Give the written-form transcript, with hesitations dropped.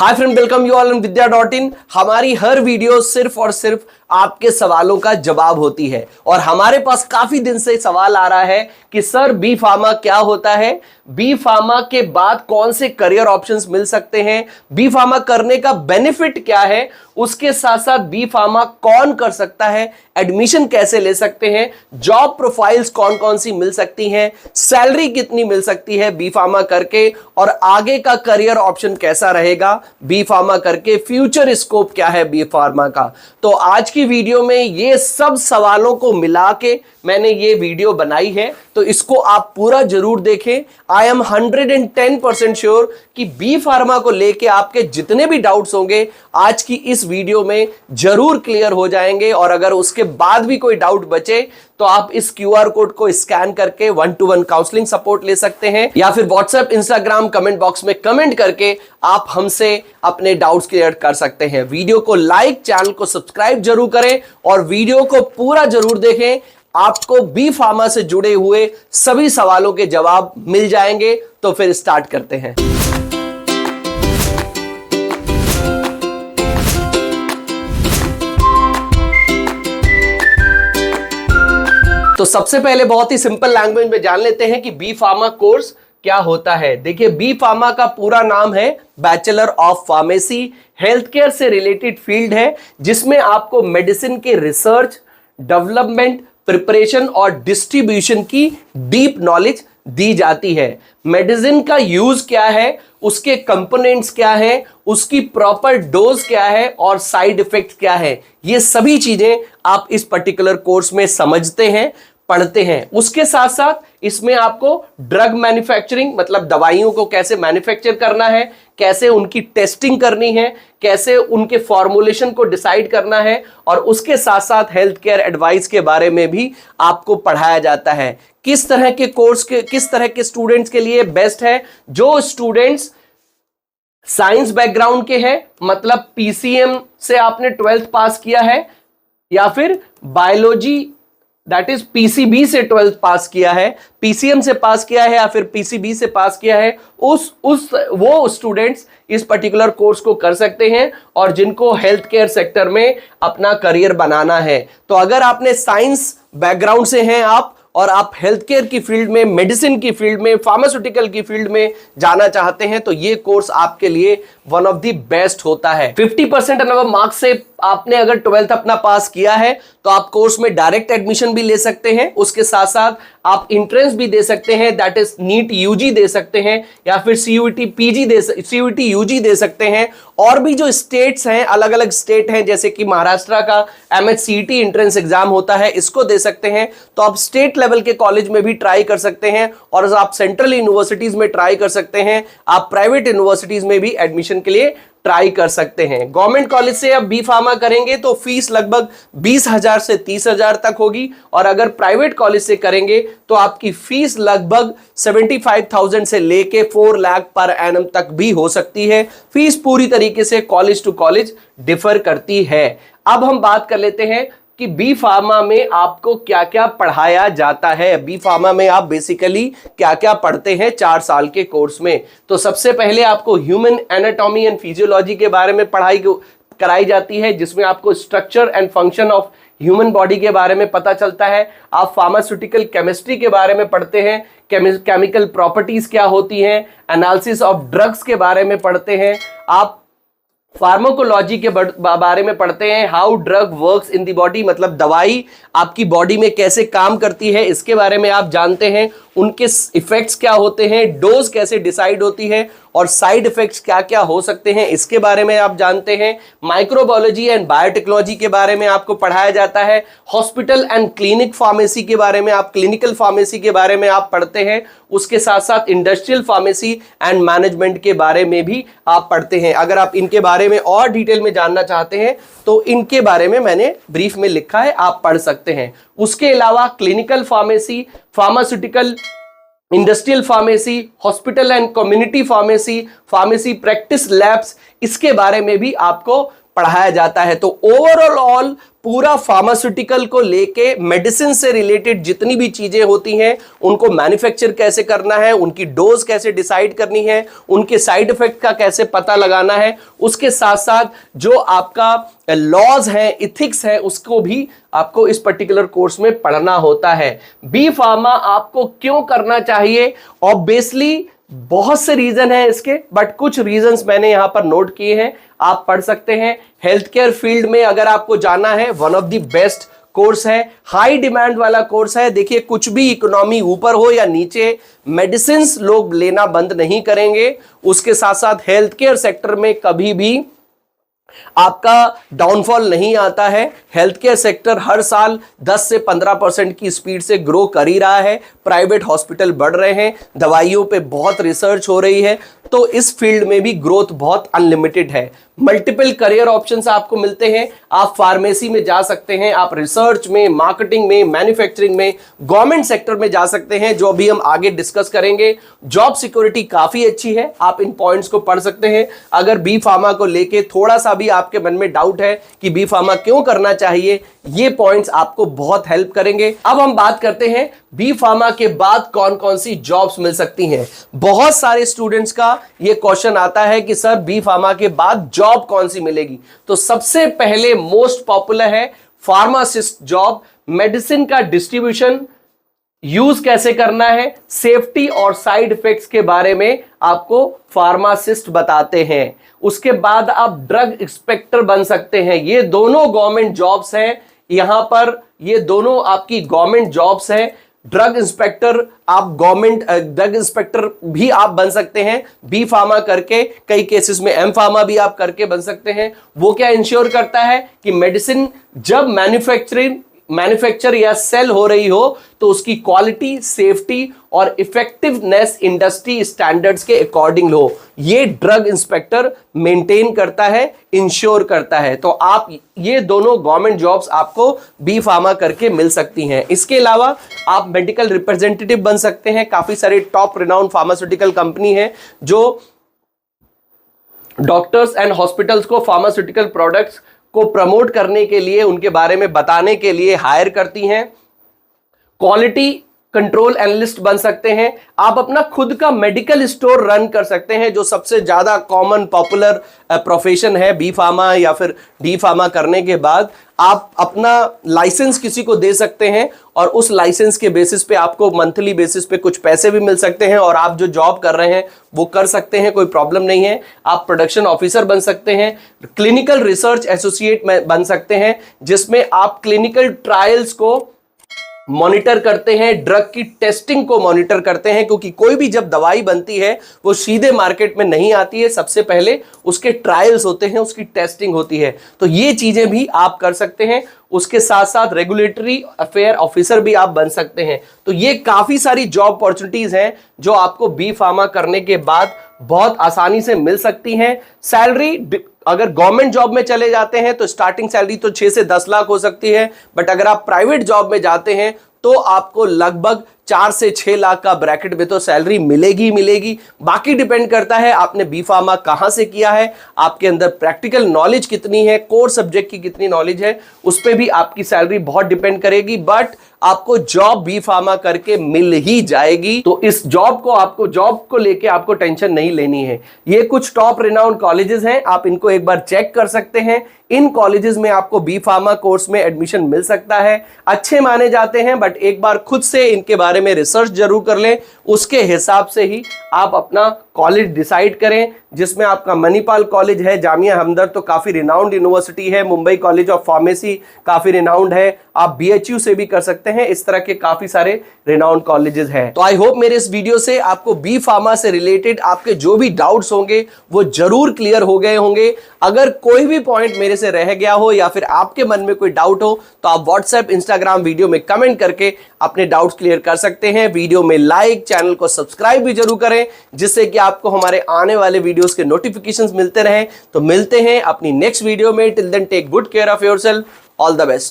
Hi friend, welcome you all in विद्या.in। हमारी हर वीडियो सिर्फ और सिर्फ आपके सवालों का जवाब होती है और हमारे पास काफी दिन से सवाल आ रहा है कि सर बी फार्मा क्या होता है, बी फार्मा के बाद कौन से करियर ऑप्शंस मिल सकते हैं, बी फार्मा करने का बेनिफिट क्या है, उसके साथ साथ बी फार्मा कौन कर सकता है, एडमिशन कैसे ले सकते हैं, जॉब प्रोफाइल्स कौन कौन सी मिल सकती हैं, सैलरी कितनी मिल सकती है बी फार्मा करके और आगे का करियर ऑप्शन कैसा रहेगा बी फार्मा करके, फ्यूचर स्कोप क्या है बी फार्मा का। तो आज की वीडियो में ये सब सवालों को मिला के मैंने ये वीडियो बनाई है, तो इसको आप पूरा जरूर देखें। आई एम 110% श्योर कि बी फार्मा को लेके आपके जितने भी डाउट्स होंगे आज की इस वीडियो में जरूर क्लियर हो जाएंगे और अगर उसके बाद भी कोई डाउट बचे तो आप इस QR कोड को स्कैन करके 1-to-1 काउंसलिंग सपोर्ट ले सकते हैं या फिर व्हाट्सएप, इंस्टाग्राम कमेंट बॉक्स में कमेंट करके आप हमसे अपने डाउट्स क्लियर कर सकते हैं। वीडियो को लाइक, चैनल को सब्सक्राइब जरूर करें और वीडियो को पूरा जरूर देखें। आपको बी फार्मा से जुड़े हुए सभी सवालों के जवाब मिल जाएंगे। तो फिर स्टार्ट करते हैं। तो सबसे पहले बहुत ही सिंपल लैंग्वेज में जान लेते हैं कि बी फार्मा कोर्स क्या होता है। देखिए, बी फार्मा का पूरा नाम है bachelor of pharmacy. Health care से रिलेटेड फील्ड है जिसमें आपको मेडिसिन के रिसर्च, डेवलपमेंट, प्रिपरेशन और डिस्ट्रीब्यूशन की डीप नॉलेज दी जाती है। मेडिसिन का यूज क्या है, उसके कंपोनेंट्स क्या है, उसकी प्रॉपर डोज क्या है और साइड इफेक्ट क्या है, ये सभी चीजें आप इस पर्टिकुलर कोर्स में समझते हैं, पढ़ते हैं। उसके साथ साथ इसमें आपको ड्रग मैन्युफैक्चरिंग मतलब दवाइयों को कैसे मैन्युफैक्चर करना है, कैसे उनकी टेस्टिंग करनी है, कैसे उनके फॉर्मुलेशन को डिसाइड करना है और उसके साथ साथ हेल्थ केयर एडवाइस के बारे में भी आपको पढ़ाया जाता है। किस तरह के कोर्स के किस तरह के स्टूडेंट्स के लिए बेस्ट है, जो स्टूडेंट्स साइंस बैकग्राउंड के हैं मतलब PCM से आपने 12th पास किया है या फिर बायोलॉजी दैट इज PCB से 12th पास किया है, PCM से पास किया है या फिर PCB से पास किया है, वो स्टूडेंट्स इस पर्टिकुलर कोर्स को कर सकते हैं और जिनको हेल्थ केयर सेक्टर में अपना करियर बनाना है। तो अगर आपने साइंस बैकग्राउंड से हैं आप और आप हेल्थ केयर की फील्ड में, मेडिसिन की फील्ड में, फार्मास्यूटिकल की फील्ड में जाना चाहते हैं तो ये कोर्स आपके लिए वन ऑफ द बेस्ट होता है। 50% एंड अबव मार्क्स से आपने अगर 12th अपना पास किया है तो आप कोर्स में डायरेक्ट एडमिशन भी ले सकते हैं। उसके साथ साथ आप एंट्रेंस भी दे सकते हैं, दैट इज नीट UG दे सकते हैं या फिर CUET UG दे सकते हैं। और भी जो स्टेट्स हैं, अलग अलग स्टेट हैं, जैसे कि महाराष्ट्र का MHCET एंट्रेंस एग्जाम होता है, इसको दे सकते हैं। तो आप स्टेट लेवल के कॉलेज में भी ट्राई कर सकते हैं और आप सेंट्रल यूनिवर्सिटीज में ट्राई कर सकते हैं, आप प्राइवेट यूनिवर्सिटीज में भी एडमिशन के लिए ट्राई कर सकते हैं। गवर्नमेंट कॉलेज से अब बी फार्मा करेंगे तो फीस लगभग 20,000 से 30,000 तक होगी और अगर प्राइवेट कॉलेज से करेंगे तो आपकी फीस लगभग 75,000 से लेके 4 लाख पर एनम तक भी हो सकती है। फीस पूरी तरीके से कॉलेज टू कॉलेज डिफर करती है। अब हम बात कर लेते हैं कि बी फार्मा में आपको क्या क्या पढ़ाया जाता है। बी फार्मा में आप बेसिकली क्या क्या पढ़ते हैं 4 साल के कोर्स में। तो सबसे पहले आपको ह्यूमन एनाटॉमी एंड फिजियोलॉजी के बारे में पढ़ाई कराई जाती है, जिसमें आपको structure and function of human body के बारे में पता चलता है। आप फार्मास्यूटिकल केमिस्ट्री के बारे में पढ़ते हैं, केमिकल प्रॉपर्टीज क्या होती हैं, एनालिसिस ऑफ ड्रग्स के बारे में पढ़ते हैं। आप फार्माकोलॉजी के बारे में पढ़ते हैं, how drug works in the body मतलब दवाई आपकी बॉडी में कैसे काम करती है, इसके बारे में आप जानते हैं। उनके इफेक्ट्स क्या होते हैं, डोज कैसे डिसाइड होती है और साइड इफेक्ट्स क्या क्या हो सकते हैं, इसके बारे में आप जानते हैं। माइक्रोबायोलॉजी एंड बायोटेक्नोलॉजी के बारे में आपको पढ़ाया जाता है। हॉस्पिटल एंड क्लिनिक फार्मेसी के बारे में, आप क्लिनिकल फार्मेसी के बारे में आप पढ़ते हैं। उसके साथ साथ इंडस्ट्रियल फार्मेसी एंड मैनेजमेंट के बारे में भी आप पढ़ते हैं। अगर आप इनके बारे में और डिटेल में जानना चाहते हैं तो इनके बारे में मैंने ब्रीफ में लिखा है, आप पढ़ सकते हैं। उसके अलावा clinical pharmacy, pharmaceutical, industrial pharmacy, hospital and community pharmacy, pharmacy practice labs, इसके बारे में भी आपको पढ़ाया जाता है। तो ओवरऑल पूरा फार्मास्यूटिकल को लेके मेडिसिन से रिलेटेड जितनी भी चीजें होती हैं उनको मैन्युफैक्चर कैसे करना है, उनकी डोज कैसे डिसाइड करनी है, उनके साइड इफेक्ट का कैसे पता लगाना है, उसके साथ साथ जो आपका लॉज है, इथिक्स है, उसको भी आपको इस पर्टिकुलर कोर्स में पढ़ना होता है। बी फार्मा आपको क्यों करना चाहिए? ऑब्वियसली बहुत से रीजन है इसके, बट कुछ रीजंस मैंने यहां पर नोट किए हैं, आप पढ़ सकते हैं। हेल्थ केयर फील्ड में अगर आपको जाना है, one of the best course है, हाई डिमांड वाला कोर्स है। देखिए, कुछ भी इकोनॉमी ऊपर हो या नीचे, मेडिसिन लोग लेना बंद नहीं करेंगे। उसके साथ साथ हेल्थ केयर सेक्टर में कभी भी आपका डाउनफॉल नहीं आता है। हेल्थ केयर सेक्टर हर साल 10 से 15% की स्पीड से ग्रो कर ही रहा है। प्राइवेट हॉस्पिटल बढ़ रहे हैं, दवाइयों पे बहुत रिसर्च हो रही है, तो इस फील्ड में भी ग्रोथ बहुत अनलिमिटेड है। मल्टीपल करियर ऑप्शंस आपको मिलते हैं। आप फार्मेसी में जा सकते हैं, आप रिसर्च में, मार्केटिंग में, मैन्युफैक्चरिंग में, गवर्नमेंट सेक्टर में जा सकते हैं, जो अभी हम आगे डिस्कस करेंगे। जॉब सिक्योरिटी काफी अच्छी है, आप इन पॉइंट्स को पढ़ सकते हैं। अगर बी फार्मा को लेके थोड़ा सा भी आपके मन में डाउट है कि बी फार्मा क्यों करना चाहिए, ये पॉइंट्स आपको बहुत हेल्प करेंगे। अब हम बात करते हैं बी फार्मा के बाद कौन कौन सी जॉब्स मिल सकती हैं। बहुत सारे स्टूडेंट्स का ये क्वेश्चन आता है कि सर बी फार्मा के बाद जॉब कौन सी मिलेगी। तो सबसे पहले मोस्ट पॉपुलर है फार्मासिस्ट जॉब। मेडिसिन का डिस्ट्रीब्यूशन, यूज कैसे करना है, सेफ्टी और साइड इफेक्ट्स के बारे में आपको फार्मासिस्ट बताते हैं। उसके बाद आप ड्रग इंस्पेक्टर बन सकते हैं। ये दोनों गवर्नमेंट जॉब्स हैं। यहां पर ये दोनों आपकी गवर्नमेंट जॉब्स हैं। ड्रग इंस्पेक्टर, आप गवर्नमेंट ड्रग इंस्पेक्टर भी आप बन सकते हैं बी फार्मा करके। कई केसेस में एम फार्मा भी आप करके बन सकते हैं। वो क्या इंश्योर करता है कि मेडिसिन जब मैन्युफैक्चर या सेल हो रही हो तो उसकी क्वालिटी, सेफ्टी और इफेक्टिवनेस इंडस्ट्री स्टैंडर्ड्स के अकॉर्डिंग हो। ये ड्रग इंस्पेक्टर मेंटेन करता है, इंश्योर करता है। तो आप ये दोनों गवर्नमेंट जॉब्स आपको बी फार्मा करके मिल सकती हैं। इसके अलावा आप मेडिकल रिप्रेजेंटेटिव बन सकते हैं। काफी सारे टॉप रिनाउंड फार्मास्यूटिकल कंपनी है जो डॉक्टर्स एंड हॉस्पिटल्स को फार्मास्यूटिकल प्रोडक्ट्स को प्रमोट करने के लिए, उनके बारे में बताने के लिए हायर करती हैं। क्वालिटी कंट्रोल एनालिस्ट बन सकते हैं। आप अपना खुद का मेडिकल स्टोर रन कर सकते हैं, जो सबसे ज्यादा कॉमन पॉपुलर प्रोफेशन है बी फार्मा या फिर डी फार्मा करने के बाद। आप अपना लाइसेंस किसी को दे सकते हैं और उस लाइसेंस के बेसिस पे आपको मंथली बेसिस पे कुछ पैसे भी मिल सकते हैं और आप जो जॉब कर रहे हैं वो कर सकते हैं, कोई प्रॉब्लम नहीं है। आप प्रोडक्शन ऑफिसर बन सकते हैं। क्लिनिकल रिसर्च एसोसिएट बन सकते हैं, जिसमें आप क्लिनिकल ट्रायल्स को मॉनिटर करते हैं, ड्रग की टेस्टिंग को मॉनिटर करते हैं, क्योंकि कोई भी जब दवाई बनती है वो सीधे मार्केट में नहीं आती है, सबसे पहले उसके ट्रायल्स होते हैं, उसकी टेस्टिंग होती है। तो ये चीजें भी आप कर सकते हैं। उसके साथ साथ रेगुलेटरी अफेयर ऑफिसर भी आप बन सकते हैं। तो ये काफी सारी जॉब अपॉर्चुनिटीज हैं जो आपको बी फार्मा करने के बाद बहुत आसानी से मिल सकती हैं। सैलरी, अगर गवर्नमेंट जॉब में चले जाते हैं तो स्टार्टिंग सैलरी तो 6 से 10 लाख हो सकती है, बट अगर आप प्राइवेट जॉब में जाते हैं तो आपको लगभग 4 से 6 लाख का ब्रैकेट में तो सैलरी मिलेगी। बाकी डिपेंड करता है आपने बी फार्मा कहां से किया है, आपके अंदर प्रैक्टिकल नॉलेज कितनी है, कोर सब्जेक्ट की कितनी नॉलेज है, उस पर भी आपकी सैलरी बहुत डिपेंड करेगी। बट आपको जॉब बी फार्मा करके मिल ही जाएगी। तो इस जॉब को लेके आपको टेंशन नहीं लेनी है। ये कुछ टॉप रिनाउंड कॉलेजेस हैं, आप इनको एक बार चेक कर सकते हैं। इन कॉलेजेस में आपको बी फार्मा कोर्स में एडमिशन मिल सकता है। अच्छे माने जाते हैं, बट एक बार खुद से इनके बारे में रिसर्च जरूर कर लें। उसके हिसाब से ही आप अपना कॉलेज डिसाइड करें। जिसमें आपका मणिपाल कॉलेज है, जामिया हमदर्द तो काफी रिनाउंड यूनिवर्सिटी है, मुंबई कॉलेज ऑफ फार्मेसी काफी रिनाउंड है, आप बीएचयू से भी कर सकते हैं। इस तरह के काफी सारे रिनाउंड कॉलेजेस हैं। तो आई होप मेरे इस वीडियो से आपको बी फार्मा से रिलेटेड आपके जो भी डाउट्स होंगे वो जरूर क्लियर हो गए होंगे। अगर कोई भी पॉइंट मेरे से रह गया हो या फिर आपके मन में कोई डाउट हो तो आप व्हाट्सएप, इंस्टाग्राम वीडियो में कमेंट करके अपने डाउट्स क्लियर कर सकते हैं। वीडियो में लाइक, चैनल को सब्सक्राइब भी जरूर करें, जिससे कि आपको हमारे आने वाले वीडियोस के नोटिफिकेशंस मिलते रहें। तो मिलते हैं अपनी नेक्स्ट वीडियो में। Till then take good care of yourself. All the best.